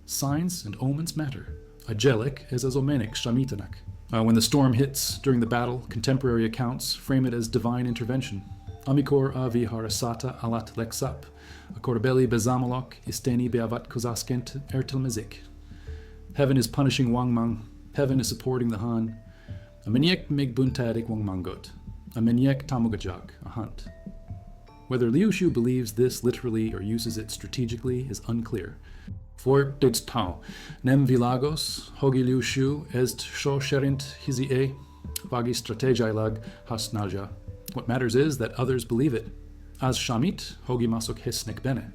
Signs and omens matter. A jelek ez az omenek számítanak. When the storm hits during the battle, contemporary accounts frame it as divine intervention. Amikor a viharasata alat lexap, a korabeli bezamalok isteni beavatkozáskent értelmezik. Heaven is punishing Wang Mang. Heaven is supporting the Han. A mennyek megbuntadik Wang Mangot. A mennyek tamogajak, a hunt. Whether Liu Shu believes this literally or uses it strategically is unclear. For dit tau, nem vilagos, hogi Liu Shu est sho sherint hizi vagi strategiailag hasnaja. What matters is that others believe it. As shamit, hogi masok hisnek bene.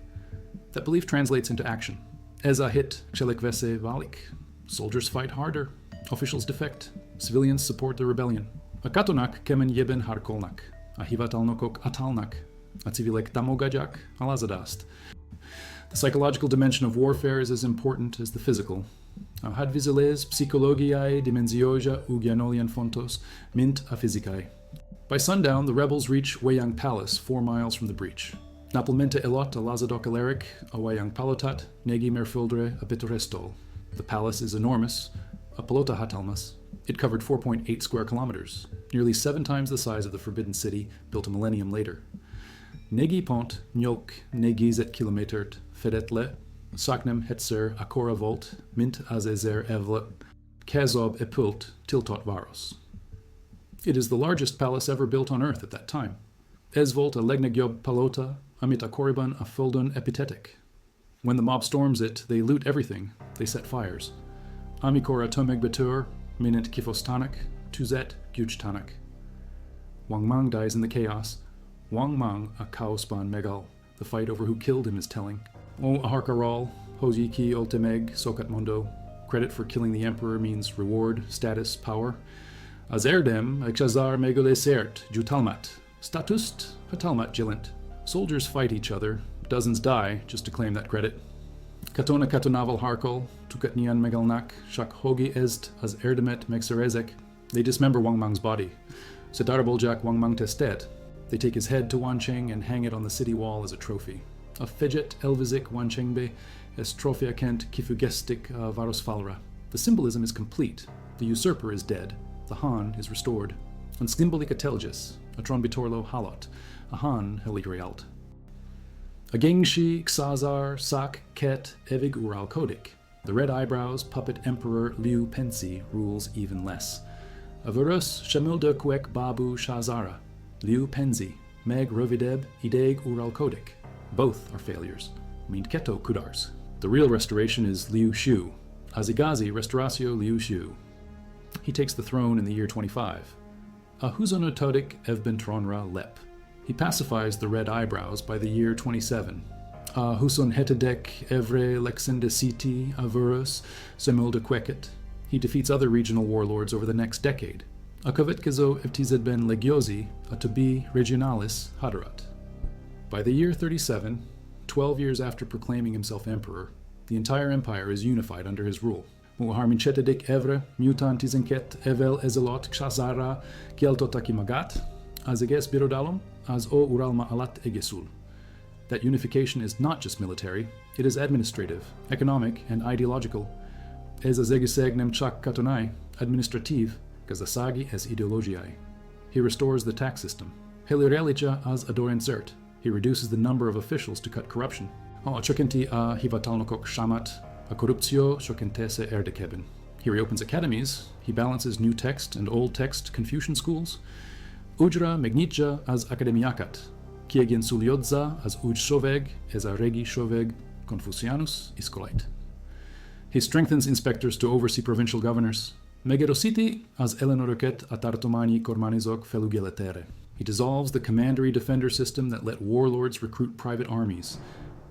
That belief translates into action. As a hit, vese valik. Soldiers fight harder. Officials defect. Civilians support the rebellion. A katonak kemen jeben harkolnak. A hivatalnokok atalnak. A civilek damogajak alazadast. The psychological dimension of warfare is as important as the physical. Had viziles psychologiae dimenzioja ugianolian fontos mint a physicae. By sundown, the rebels reach Weiyang Palace, 4 miles from the breach. Napelmente elot a Lázadó Aleric, a Weiyang Palotat, negi merfildre a bitorestol. The palace is enormous, a palota hatalmas. It covered 4.8 square kilometers, nearly 7 times the size of the Forbidden City, built a millennium later. Negi pont, njolk, negizet kilometert, fedetle, saknem hetzer akora volt, mint azezer evle, kazob epult, tiltot varos. It is the largest palace ever built on earth at that time. Esvolt a legnagyob palota, amit a koriban a fuldun epitetic. When the mob storms it, they loot everything, they set fires. Amikor atomeg betur, minent kifostanak, tuzet gyujtanak. Wang Mang dies in the chaos. Wang Mang a kaospan megal. The fight over who killed him is telling. O aharkaral, hojiki ultimeg sokat mondo. Credit for killing the emperor means reward, status, power. Az erdem ekshazar megolesert jutalmat. Statust hatalmat gilent. Soldiers fight each other. Dozens die just to claim that credit. Katona katonaval harkol, tukatnian megalnak, shak hogi est az erdemet megserezek. They dismember Wang Mang's body. Setaraboljak Wang Mang testet. They take his head to Wancheng and hang it on the city wall as a trophy. A fejet elvizik Wanchengbe es trophia kent kifugestik varosfalra. The symbolism is complete. The usurper is dead. The Han is restored. On skimbolika teljes, a tronbitorlo halot, a Han heligrealt. A gengshi xazar sak ket evig ural kodik. The red eyebrows puppet emperor Liu Pensi rules even less. Avurus shamilda kwek babu shazara. Liu Penzi, meg rovideb ideg ural kodik. Both are failures. Mint keto kudars. The real restoration is Liu Shu. Azigazi restauratio Liu Shu. He takes the throne in the year 25. A huzonotodik Ebben tronra lep. He pacifies the red eyebrows by the year 27. A huson hetedek evre lexendesiti avurus semilda queket. He defeats other regional warlords over the next decade. A kavetkezo eftizedben legiosi a tobi regionalis hadarat. By the year 37, 12 years after proclaiming himself emperor, the entire empire is unified under his rule. Muharminchetedik evre mutantizenket evel ezelot kshazara kieltotakimagat, as eges birodalum, as o uralma alat egesul. That unification is not just military, it is administrative, economic, and ideological. Ez az egészség nem csak katonai, administratív, gazdasági ez ideológiai. He restores the tax system. Helyreállítja az adórendszert. He reduces the number of officials to cut corruption. Csökkenti a hivatalnokok számát, a korrupció csökkentése érdekében. He reopens academies. He balances new text and old text Confucian schools. Újra megnyitja az akadémiákat. Kiegyenlítja az új szöveg és a régi szöveg Confucianus iskolait. He strengthens inspectors to oversee provincial governors. Megerősíti az ellenőröket a tartományi kormányzók felügyeletére. He dissolves the commandery defender system that let warlords recruit private armies.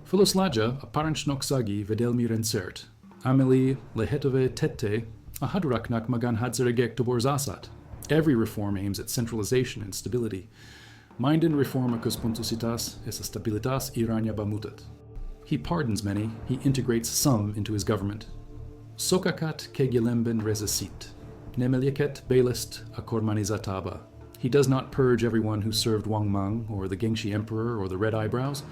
Feloszlatja a parancsnoksági védelmi rendszert. Ameli lehetővé tette a hadseregnek magán hadseregek toborzását. Every reform aims at centralization and stability. Minden reform a központosítás és a stabilitás irányába mutat. He pardons many, he integrates some into his government. Sokakat kegyelemben rezesít. Nemelyeket béleszt a kormányzatába. He does not purge everyone who served Wang Mang, or the Gengshi Emperor, or the Red Eyebrows.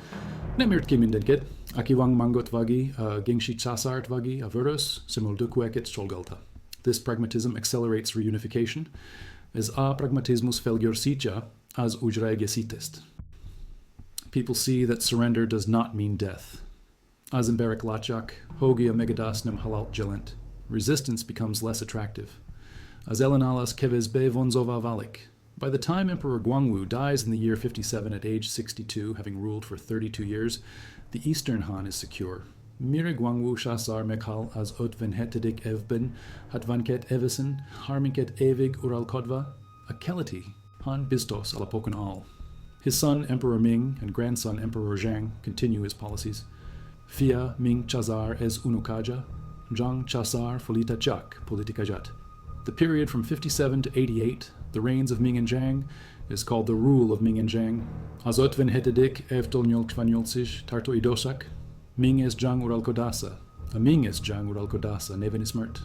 Nem írt ki mindenkit, aki Wang Mangot vagi, a Gengshi császárt vagi, a vörös, szemöldökűeket szolgálta. This pragmatism accelerates reunification, ez a pragmatismus felgyorsítja az újraegészítést. People see that surrender does not mean death. Az emberek látják, hogy a megadász nem halált jelent. Resistance becomes less attractive. Az ellenállás kevésbé vonzóvá válik. By the time Emperor Guangwu dies in the year 57 at age 62, having ruled for 32 years, the Eastern Han is secure. Mire Guangwu császár meghal az 57. évben, hatvanket évesen, harminket évig uralkodva, a keleti Han biztos alapokon áll. His son, Emperor Ming, and grandson, Emperor Zhang, continue his policies. Fia Ming császár ez unokája, Zhang császár folytatják politikaját. The period from 57 to 88, the reigns of Ming and Zhang, is called the rule of Ming and Zhang. Az 57. évtől 88-ig tartó időszak, Ming és Zhang uralkodása, a Ming és Zhang uralkodása néven ismert.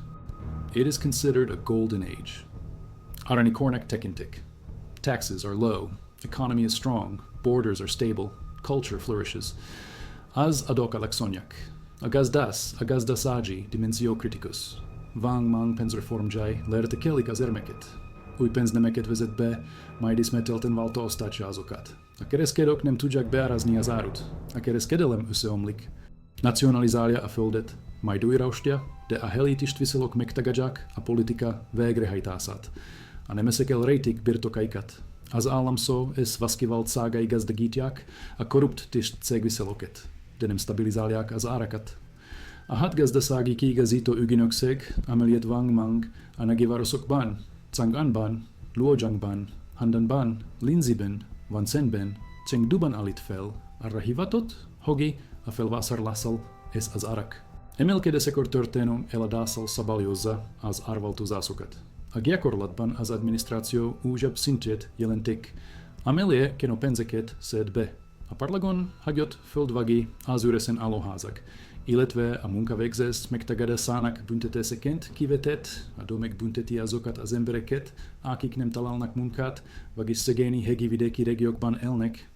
It is considered a golden age. Arani kornak tekintik. Taxes are low, economy is strong, borders are stable, culture flourishes. Az adok alaksonyak. A gazdasági dimensio criticus. Wang Mang pénzreformjai leértékelik az érmeket. Új pénznemeket vezet be, majd ismételten változtatja azokat. A kereskedők nem tudják beárazni az árut. A kereskedelem összeomlik. Nacionalizálja a földet, majd újraostja, de a helítést viszolók megtagadják a politika végrehajtását. A nemeszek elrejtik birtokaikat. Az államszó és vaszkivált szágai gazdagítják a korrupt tisztségviselőket, de nem stabilizálják az árakat. A hadgazdasági kiigazító ügynökség, amelyet Wang Mang a nagyvárosokban, Chang'anban, Luoyangban, Handanban, Linziben, Wanzenben, Chengduban állít fel, arra hivatott, hogy a felvásárlással és az árak. Emelkedésekor történő eladással szabályozza az árváltozásokat. A gyakorlatban az adminisztráció újabb szintjét jelentik, amellé kéne pénzeket szed be. A parlagon hagyott földvági az üresen álló házak, illetve a munkavégzés megtagadásának büntetéseként kivetett, a dó megbünteti azokat az embereket, akik nem találnak munkát, vagyis szegényi hegyi-vidéki régiókban élnek.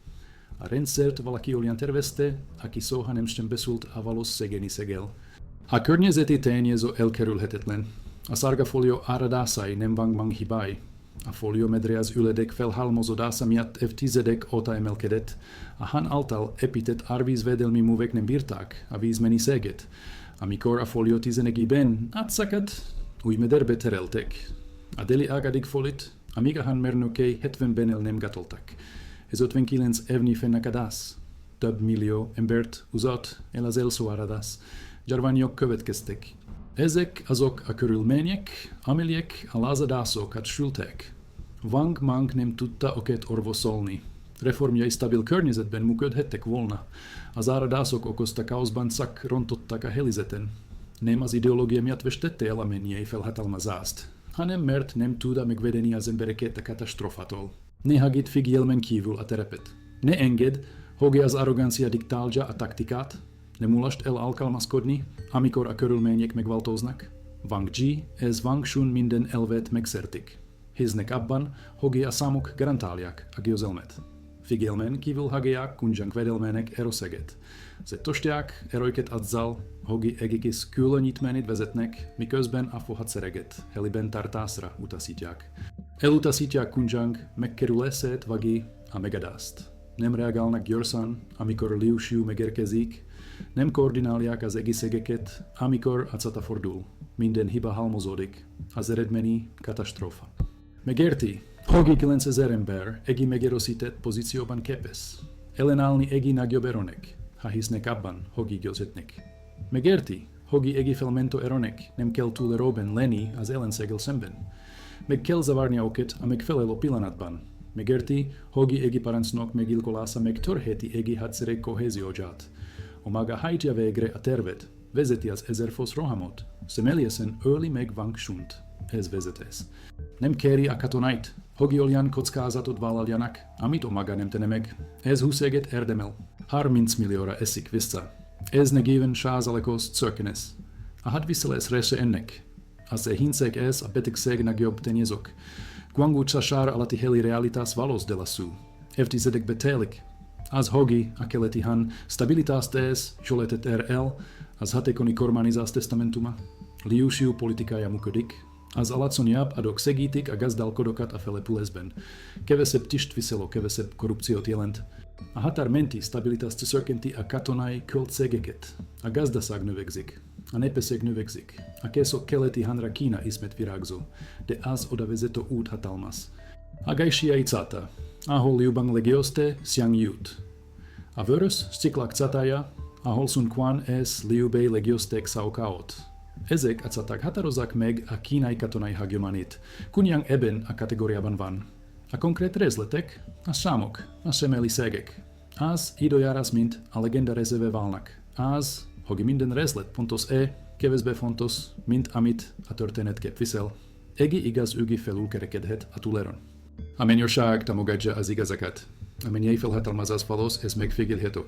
A rendszert valaki olyan tervezte, aki soha nem szembesült a valós szegénységgel. A környezeti tényező elkerülhetetlen. A szárgafólió áradásai nem Wang Mang hibái. A fóliómedre az üledék felhalmozódása miatt évtizedek óta emelkedett. A Han által épített árvízvédelmi művek nem bírták a víz mennyiséget. Amikor a fólió 11-ben átszakadt, új mederbe tereltek. A déli ágadig folyt, amíg a Han mérnökei 70-ben el nem gatoltak. Ez 59 évnyi fennakadás. Több millió embert uzott el az elszóáradás. Járványok következtek. Ezek azok a körülmények, amelyek a lázadásokat sültek. Wang Mang nem tudta őket orvosolni. Reformjai stabil környezetben működhettek volna. Az áradások okozta káoszban csak rontottak a helyzeten. Nem az ideológia miatt vesztette el a mennyei felhatalmazást, hanem mert nem tudta megvédeni az embereket a katasztrófától. Ne hagyj figyelmen kívül a terepet. Ne engedd, hogy az arrogancia diktálja a taktikát. Ne mulasd el alkalmazkodni, amikor a körülmények megváltoznak. Wang Ji és Wang Shun minden elvet megszertik. Hisznek abban, hogy a számok garantálják a győzelmet. figyelmen kívül hagyják kundzsank vedelmének erőszeget. Zetosták erőket azzal, hogy egész különítményét vezetnek, miközben a hadsereget heliben tartásra utasítják. Elutasítják kundzsank megkerülését vagy a megadást. Nem reagálnak gyorsan, amikor Liu megérkezik, nem koordinálják az egészségeket, amikor a csata fordul. Minden hiba halmozódik, az eredményi katasztrófa. Megérti, hogy 9000 ember egi megerősített pozícióban képes ellenállni egi nagyobb erőnek, ha hisznek abban, hogy győzhetnek. Megérti, hogy egi felmentő erőnek nem kell túlerőben lenni az ellenséggel szemben. Meg kell zavarni őket a megfelelő pillanatban. Megérti, hogy egi parancsnok meggyilkolása megtörheti egi hadsereg kohézióját. A maga hajtja végre a tervet, vezeti az 1000 fős rohamot, személyesen öli meg vanksunt. Ez vezetés. Nem kéri a katonait, hogy olyan kockázatot vállaljanak, amit maga nem tenne meg. Ez 20 érdemel. 30 millióra eszik vissza. Ez negében 100%-os csökkenés. A hadviselés része ennek. Az hinceg ez a betegség nagyobb tényezők. Guangú csásár alatti heli realitás valós de la szó. Évtizedekbe telik. Az hogy a keleti han stabilitást ez, jól ér el, az hatékony kormányzás testamentuma. Liu politikája működik. Az alacsonyabb adók segítik a gazdálkodókat a felepülésben. Kevesebb tisztviselő, kevesebb korrupciót jelent. A határ menti stabilitást csökkenti a katonai költségeket. A gazdaság növekszik. A népesség növekszik. A készok keleti hanra Kína ismét virágzó, de az oda vezető út hatalmas. A gajsiai cáta, ahol Liubang legioste Xiang Yut. A vörös stiklak cátája, ahol Sun Quan es Liubei legiostek Saokaot. Ezek a cáták határozzák meg a kínai katonai hagyományit. Kunyang ebben a kategóriában van. A konkrét részletek, a számok, a személyiségek. Az időjárás mint a legenda részévé válnak. Az, hogy minden részlet pontos kevésbé fontos, mint amit a történet képvisel. Egi igaz ügi felülkerekedhet a túléron. A mennyország támogatja az igazakat. A mennyei felhatalmazás valós, ez megfigyelhető.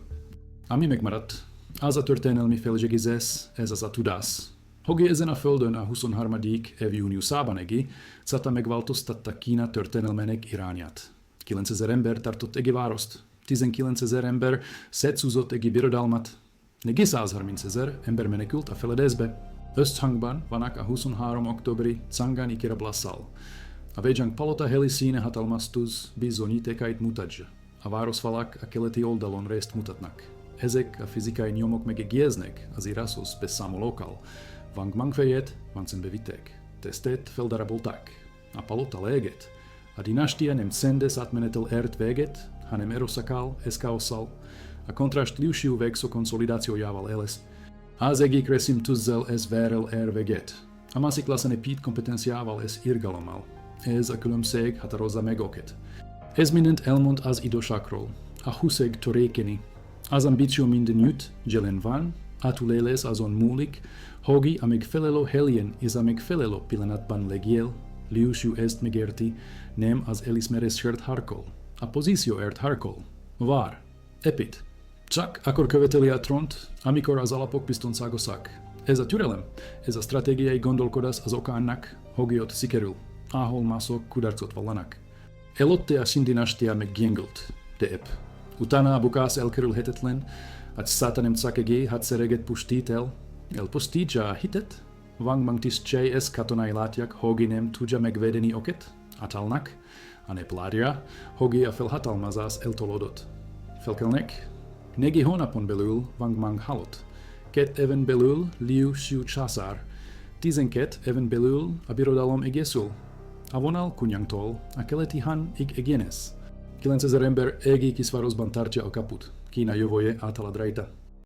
Ami megmaradt, az a történelmi felzsegizés, ez az a tudás. Hogy ezen a földön a 23. év júniusában egi, cáta megváltoztatta Kína történelmének irányát. 9000 ember tartott egi várost, 19 000 ember szétszúzott egi birodalmat, negi 130 000 ember menekült a feledésbe. Összhangban vannak a 23. októberi cangani kirablásszal. A Védzsang palota heli színe hatalmaztuz bizonyítékait mutatja. A városfalak a keleti oldalon részt mutatnak. Ezek a fizikai nyomok megegéznek az íráshoz beszámolókkal. Wang Mangfejét Vancenbe vitték. Tesztét feldarabolták. A palota léget. A dinastia nem szendes átmenetel ért véget, hanem erőszakkal, eszkaosszal. A kontrast Liu végszó konszolidációjával élesz. Az egyik reszim tuzzel ez vérel véget. A másik lassan epít kompetenciával ez irgalommal. Ez a különbség határozza meg őket. Ez mindent elmond az időságról. A huszeg törékeny. Az ambíció mindenütt jelen van, átulélés azon múlik, hogy a megfelelő helyen és a megfelelő pillanatban legyél, Liu ezt megérti, nem az elismerésért harkol. A pozícióért harkol. Vár. Epít. Csak akkor követeli a trónt, amikor az alapok biztonságosak. Ez a türelem, ez a stratégiai gondolkodás az oka annak, hogy ott sikerül, ahol mások kudarcot vallanak. Előtte a Xin dinastia meggyengült, de épp. Utána a bukás elkerülhetetlen, a cáta nem csak egi hadsereget pusztít el. Elpusztítja a hitet? Wang Mang tisztjei ezt katonai látják, hogy nem tudja megvédeni őket? Átállnak? A nép látja, hogy a felhatalmazás eltolódott. Felkelnek? Negi hónapon belül Wang Mang halott. 2 éven belül Liu császár. 12 éven belül a birodalom egészül. A vonal Kunyangtól a keleti han egész. 9000 ember égi kisvárosban tartja a kaput. Kína jövője átalad rajta.